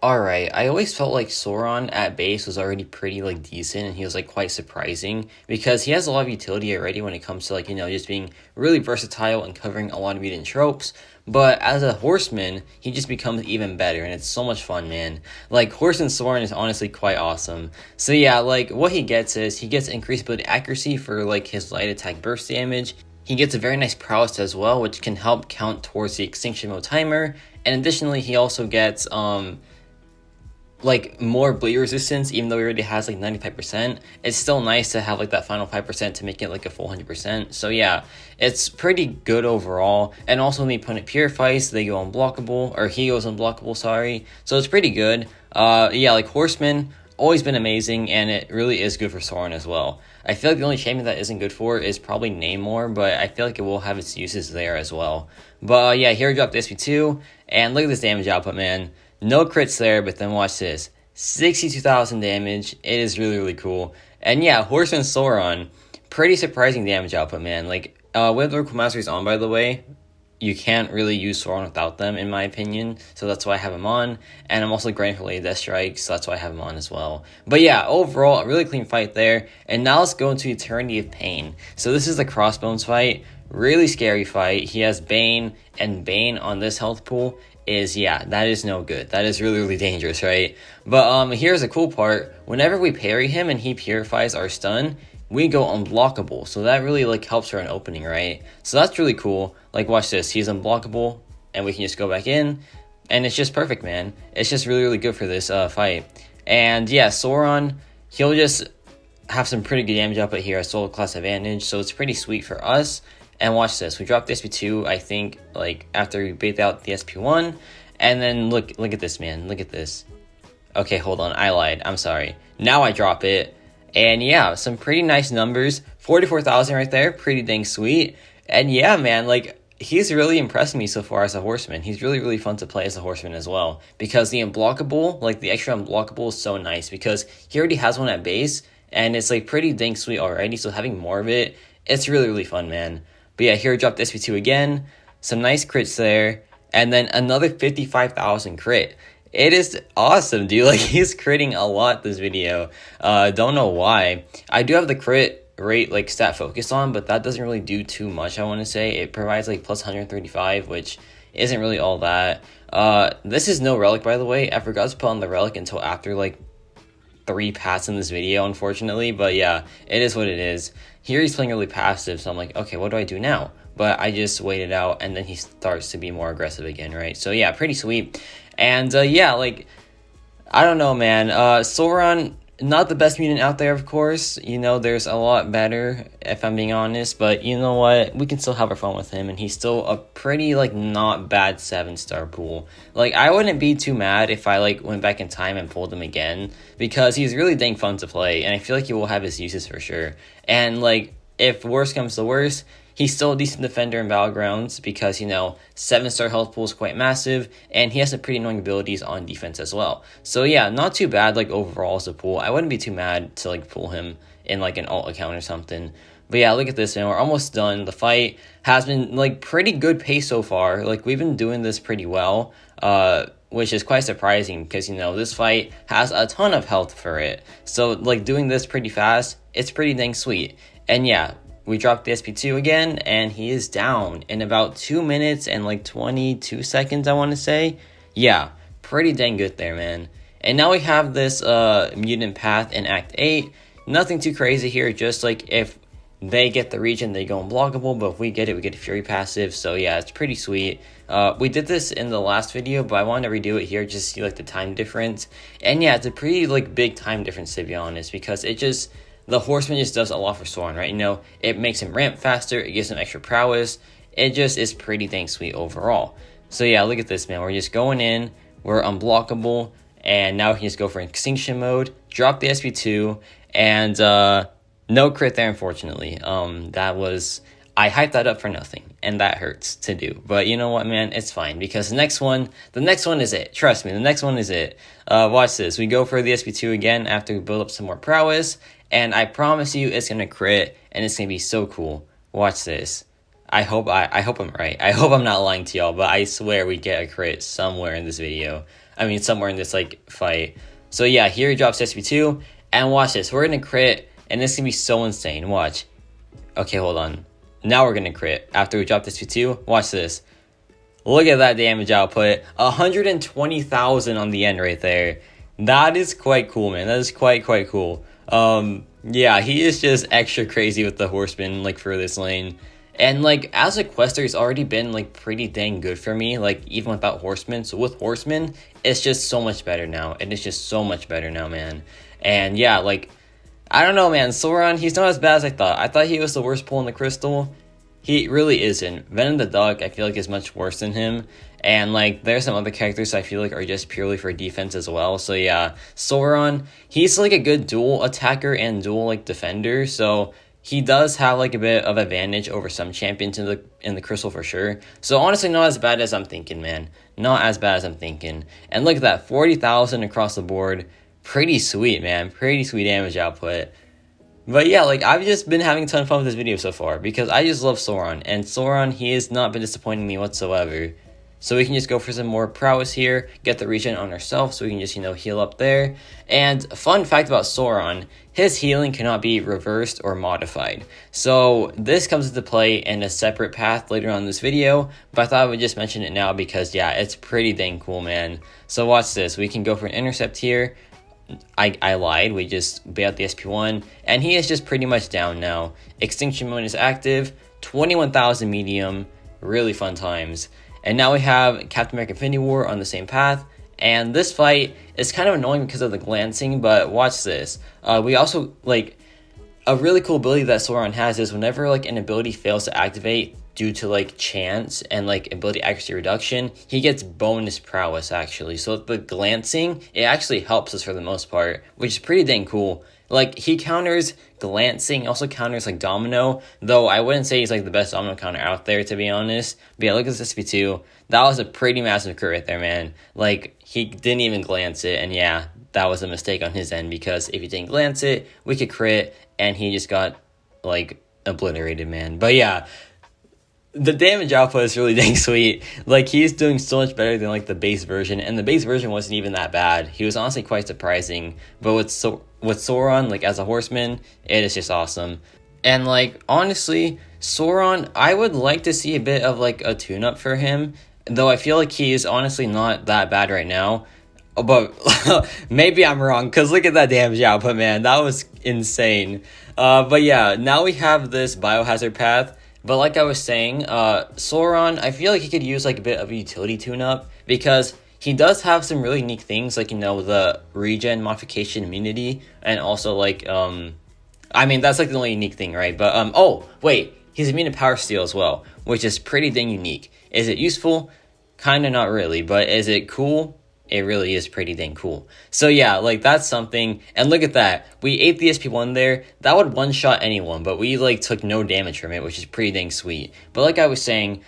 Alright, I always felt like Sauron at base was already pretty like decent and he was like quite surprising because he has a lot of utility already when it comes to just being really versatile and covering a lot of mutant tropes. But as a horseman, he just becomes even better and it's so much fun, man. Like Horseman Sauron is honestly quite awesome. So yeah, like what he gets is he gets increased ability accuracy for like his light attack burst damage. He gets a very nice prowess as well, which can help count towards the extinction mode timer. And additionally, he also gets like more bleed resistance, even though he already has like 95%. It's still nice to have like that final 5% to make it like a full 100%. So yeah, it's pretty good overall. And also when the opponent purifies, they go unblockable, or he goes unblockable, sorry. So it's pretty good. Yeah, like Horseman, always been amazing, and it really is good for Sauron as well. I feel like the only champion that isn't good for is probably Namor, but I feel like it will have its uses there as well. But yeah, here we drop the SP2, and look at this damage output, man. No crits there, but then watch this. 62,000 damage. It is really, really cool. And yeah, Horseman Sauron, pretty surprising damage output, man. Like, with the Masteries on, by the way, you can't really use Sauron without them, in my opinion. So that's why I have him on. And I'm also grinding for Lady Death Strike, so that's why I have him on as well. But yeah, overall, a really clean fight there. And now let's go into Eternity of Pain. So this is the Crossbones fight. Really scary fight. He has Bane, and Bane on this health pool is, yeah, that is no good. That is really, really dangerous, right? But here's the cool part. Whenever we parry him and he purifies our stun, we go unblockable. So that really like helps for an opening, right? So that's really cool. Like watch this. He's unblockable and we can just go back in and it's just perfect, man. It's just really, really good for this fight. And yeah, Sauron, he'll just have some pretty good damage output here, a solo class advantage. So it's pretty sweet for us. And watch this. We dropped the SP2, I think, like, after we bait out the SP1. And then, look at this, man. Look at this. Okay, hold on. I lied. I'm sorry. Now I drop it. And, yeah, some pretty nice numbers. 44,000 right there. Pretty dang sweet. And, yeah, man, like, he's really impressed me so far as a horseman. He's really, really fun to play as a horseman as well. Because the unblockable, like, the extra unblockable is so nice. Because he already has one at base. And it's, like, pretty dang sweet already. So having more of it, it's really, really fun, man. But yeah, here I dropped SP2 again. Some nice crits there. And then another 55,000 crit. It is awesome, dude. Like, he's critting a lot this video. Don't know why. I do have the crit rate, like, stat focus on, but that doesn't really do too much, I want to say. It provides, like, plus 135, which isn't really all that. This is no relic, by the way. I forgot to put on the relic until after, like, 3 paths in this video, unfortunately. But yeah, it is what it is. Here he's playing really passive, so I'm like, okay, what do I do now? But I just wait it out, and then he starts to be more aggressive again, right? So yeah, pretty sweet. And yeah, like, I don't know, man. Sauron, not the best mutant out there, of course. You know, there's a lot better, if I'm being honest. But you know what? We can still have our fun with him. And he's still a pretty, like, not bad 7-star pool. Like, I wouldn't be too mad if I, like, went back in time and pulled him again. Because he's really dang fun to play. And I feel like he will have his uses for sure. And, like, if worse comes to worse, he's still a decent defender in Battlegrounds because, you know, 7-star health pool is quite massive, and he has some pretty annoying abilities on defense as well. So yeah, not too bad, like, overall as a pool. I wouldn't be too mad to, like, pull him in, like, an alt account or something. But yeah, look at this, man. We're almost done. The fight has been, like, pretty good pace so far. Like, we've been doing this pretty well, which is quite surprising because, you know, this fight has a ton of health for it. So, like, doing this pretty fast, it's pretty dang sweet. And yeah, we dropped the SP2 again, and he is down in about 2 minutes and like 22 seconds, I want to say. Yeah, pretty dang good there, man. And now we have this mutant path in Act 8. Nothing too crazy here, just like if they get the region, they go unblockable, but if we get it, we get a Fury passive. So yeah, it's pretty sweet. We did this in the last video, but I wanted to redo it here just to see like the time difference. And yeah, it's a pretty like big time difference, to be honest, because it just... The Horseman just does a lot for Sauron, right? You know, it makes him ramp faster, it gives him extra prowess. It just is pretty dang sweet overall. So yeah, look at this, man. We're just going in, we're unblockable, and now we can just go for extinction mode, drop the SP2, and no crit there, unfortunately. That was... I hyped that up for nothing, and that hurts to do. But you know what, man? It's fine, because the next one is it. Trust me, the next one is it. Watch this. We go for the SP2 again after we build up some more prowess, and I promise you it's going to crit, and it's going to be so cool. Watch this. I hope I'm right. I hope I'm not lying to y'all, but I swear we get a crit somewhere in this video. I mean, somewhere in this like fight. So yeah, here he drops SP2, and watch this. We're gonna crit, and this is gonna be so insane. Watch. Okay, hold on. Now we're gonna crit after we drop SP2. Watch this. Look at that damage output. 120,000 on the end right there. That is quite cool, man. That is quite cool. Yeah, he is just extra crazy with the Horsemen, like, for this lane. And, like, as a quester, it's already been, like, pretty dang good for me, like, even without Horsemen. So with Horsemen, it's just so much better now. And it's just so much better now, man. And, yeah, like, I don't know, man. Sauron, he's not as bad as I thought. I thought he was the worst pull in the crystal. He really isn't. Venom the Duck, I feel like, is much worse than him. And, like, there's some other characters I feel like are just purely for defense as well. So, yeah, Sauron, he's, like, a good dual attacker and dual, like, defender. So, he does have, like, a bit of advantage over some champions in the crystal for sure. So, honestly, not as bad as I'm thinking, man. Not as bad as I'm thinking. And look at that, 40,000 across the board. Pretty sweet, man. Pretty sweet damage output. But yeah, like, I've just been having a ton of fun with this video so far because I just love Sauron. And Sauron, he has not been disappointing me whatsoever. So we can just go for some more prowess here, get the regen on ourselves so we can just, you know, heal up there. And fun fact about Sauron, his healing cannot be reversed or modified. So this comes into play in a separate path later on in this video, but I thought I would just mention it now because, yeah, it's pretty dang cool, man. So watch this. We can go for an intercept here. I lied, we just bait out the SP1, and he is just pretty much down now. Extinction mode is active, 21,000 medium, really fun times. And now we have Captain America Infinity War on the same path, and this fight is kind of annoying because of the glancing, but watch this. We also, like, a really cool ability that Sauron has is whenever, like, an ability fails to activate due to, like, chance and, like, ability accuracy reduction, he gets bonus prowess, actually. So the glancing, it actually helps us for the most part, which is pretty dang cool. Like, he counters glancing, also counters, like, domino, though I wouldn't say he's, like, the best domino counter out there, to be honest. But yeah, look at this SP2. That was a pretty massive crit right there, man. Like, he didn't even glance it, and yeah, that was a mistake on his end, because if he didn't glance it, we could crit, and he just got, like, obliterated, man. But yeah, the damage output is really dang sweet. Like, he's doing so much better than, like, the base version, and the base version wasn't even that bad. He was honestly quite surprising, but with Sauron, like, as a horseman, it is just awesome. And, like, honestly, Sauron, I would like to see a bit of, like, a tune-up for him, though I feel like he is honestly not that bad right now. But maybe I'm wrong, because look at that damage output, man. That was insane. But yeah, now we have this biohazard path. But like I was saying, Sauron, I feel like he could use, like, a bit of a utility tune-up, because he does have some really unique things, like, you know, the regen modification immunity, and also, like, I mean, that's, like, the only unique thing, right? But, oh, wait, he's immune to power steal as well, which is pretty dang unique. Is it useful? Kinda not really, but is it cool? It really is pretty dang cool. So yeah, like, that's something. And look at that. We ate the SP1 there. That would one-shot anyone, but we, like, took no damage from it, which is pretty dang sweet. But like I was saying,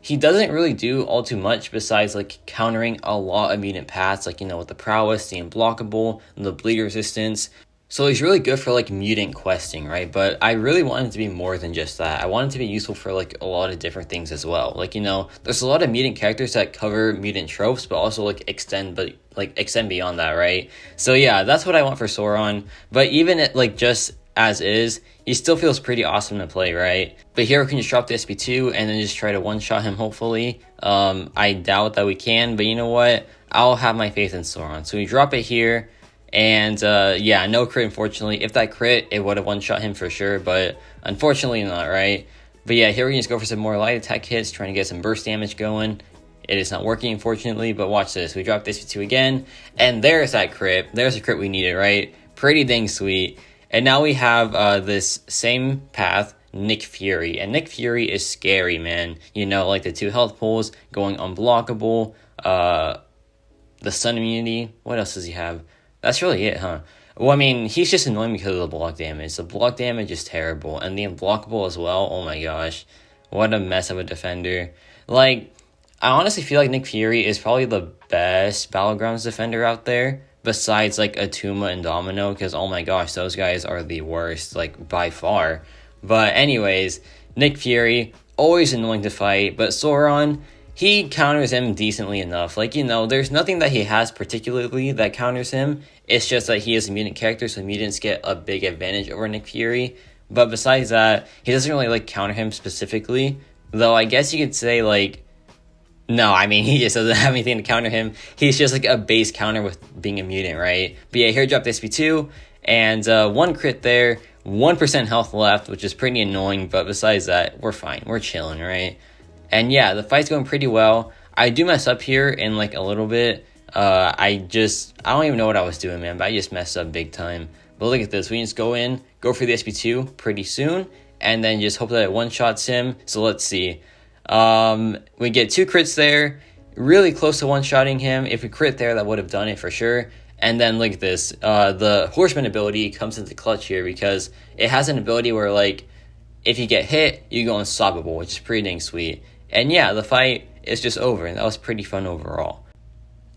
he doesn't really do all too much besides, like, countering a lot of mutant paths, like, you know, with the prowess, the unblockable, the bleed resistance. So he's really good for, like, mutant questing, right? But I really want him to be more than just that. I want him to be useful for, like, a lot of different things as well. Like, you know, there's a lot of mutant characters that cover mutant tropes, but also, like, extend beyond that, right? So yeah, that's what I want for Sauron. But even it, like, just as is, he still feels pretty awesome to play, right? But here we can just drop the SP2 and then just try to one-shot him, hopefully. I doubt that we can, but you know what? I'll have my faith in Sauron. So we drop it here. And, yeah, no crit, unfortunately. If that crit, it would have one-shot him for sure, but unfortunately not, right? But yeah, here we can just go for some more light attack hits, trying to get some burst damage going. It is not working, unfortunately, but watch this. We drop this SP2 again, and there's that crit. There's the crit we needed, right? Pretty dang sweet. And now we have this same path, Nick Fury. And Nick Fury is scary, man. You know, like the 2 health pulls, going unblockable, the stun immunity. What else does he have? That's really it, huh? Well, I mean, he's just annoying because of the block damage. The block damage is terrible. And the unblockable as well. Oh my gosh. What a mess of a defender. Like, I honestly feel like Nick Fury is probably the best Battlegrounds defender out there. Besides, like, Atuma and Domino. Because, oh my gosh, those guys are the worst, like, by far. But anyways, Nick Fury, always annoying to fight. But Sauron, he counters him decently enough. Like, you know, there's nothing that he has particularly that counters him. It's just that he is a mutant character, so mutants get a big advantage over Nick Fury. But besides that, he doesn't really, like, counter him specifically. Though I guess you could say, like, no, I mean, he just doesn't have anything to counter him. He's just, like, a base counter with being a mutant, right? But yeah, here dropped SP2, and 1 crit there, 1% health left, which is pretty annoying. But besides that, we're fine. We're chilling, right? And yeah, the fight's going pretty well. I do mess up here in like a little bit. I don't even know what I was doing, man, but I just messed up big time. But look at this. We can just go for the SP2 pretty soon, and then just hope that it one-shots him. So let's see. We get 2 crits there, really close to one-shotting him. If we crit there, that would have done it for sure. And then look at this. The Horseman ability comes into clutch here because it has an ability where, like, if you get hit, you go unstoppable, which is pretty dang sweet. And yeah, the fight is just over, and that was pretty fun overall.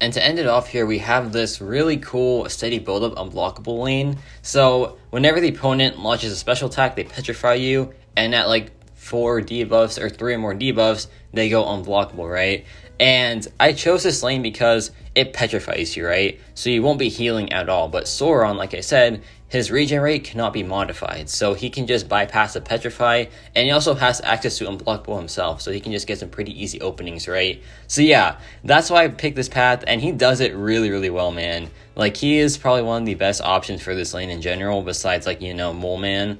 And to end it off here, we have this really cool steady build-up unblockable lane. So whenever the opponent launches a special attack, they petrify you, and at like 4 debuffs or 3 or more debuffs, they go unblockable, right? And I chose this lane because it petrifies you, right? So you won't be healing at all. But Sauron, like I said, his regen rate cannot be modified, so he can just bypass the petrify, and he also has access to unblockable himself, so he can just get some pretty easy openings, right? So yeah, that's why I picked this path, and he does it really, really well, man. Like, he is probably one of the best options for this lane in general, besides, like, you know, Mole Man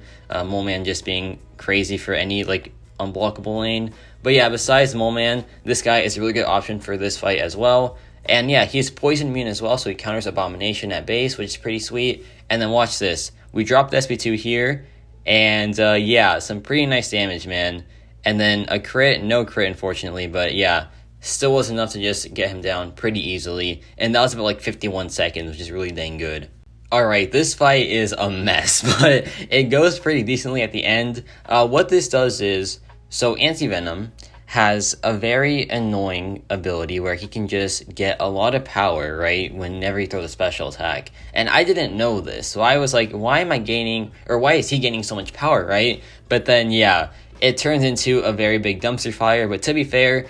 just being crazy for any, like, unblockable lane. But yeah, besides Mole Man, this guy is a really good option for this fight as well. And yeah, he's poison immune as well, so he counters Abomination at base, which is pretty sweet. And then watch this. We dropped SP2 here, and yeah, some pretty nice damage, man. And then a crit, no crit, unfortunately, but yeah, still was enough to just get him down pretty easily. And that was about like 51 seconds, which is really dang good. Alright, this fight is a mess, but it goes pretty decently at the end. What this does is, so Anti-Venom has a very annoying ability where he can just get a lot of power, right, whenever he throws a special attack. And I didn't know this, so I was like, why is he gaining so much power, right? But then, yeah, it turns into a very big dumpster fire. But to be fair,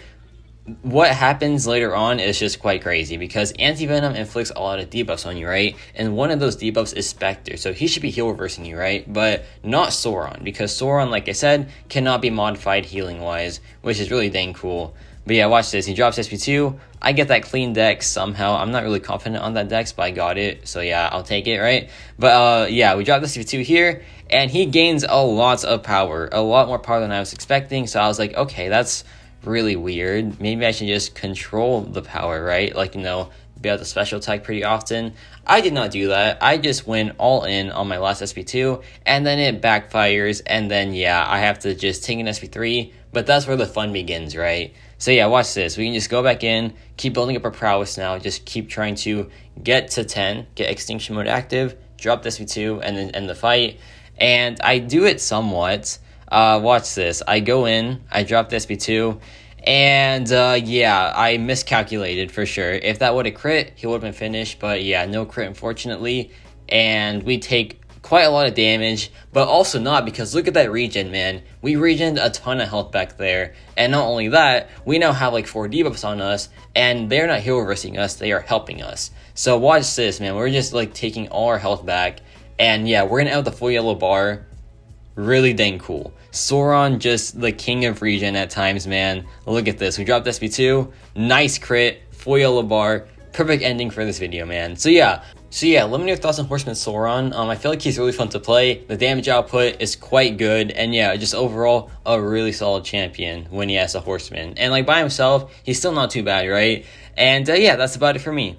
what happens later on is just quite crazy, because Anti-Venom inflicts a lot of debuffs on you, right? And one of those debuffs is Spectre, so he should be heal reversing you, right? But not Sauron, because Sauron, like I said, cannot be modified healing wise, which is really dang cool. But yeah, watch this. He drops SP2. I get that clean dex somehow. I'm not really confident on that dex, but I got it, so yeah, I'll take it, right? But yeah, we dropped the SP2 here, and he gains a lot of power, a lot more power than I was expecting. So I was like, okay, that's really weird. Maybe I should just control the power, right? Like, you know, be able to special attack pretty often. I did not do that. I just went all in on my last SP2, and then it backfires, and then yeah, I have to just take an SP3, but that's where the fun begins, right? So yeah, watch this. We can just go back in, keep building up our prowess now, just keep trying to get to 10, get Extinction Mode active, drop the SP2, and then end the fight. And I do it somewhat. Watch this. I go in, I drop the SP2, and yeah, I miscalculated for sure. If that would have crit, he would have been finished, but yeah, no crit unfortunately, and we take quite a lot of damage, but also not, because look at that regen, man. We regened a ton of health back there, and not only that, we now have like 4 debuffs on us, and they're not heal reversing us, they are helping us. So watch this, man. We're just like taking all our health back, and yeah, we're gonna end with the full yellow bar. Really dang cool. Sauron, just the king of regen at times, man. Look at this. We dropped SP2. Nice crit. Full yellow bar. Perfect ending for this video, man. So yeah, let me know your thoughts on Horseman Sauron. I feel like he's really fun to play. The damage output is quite good. And yeah, just overall, a really solid champion when he has a Horseman. And like by himself, he's still not too bad, right? And yeah, that's about it for me.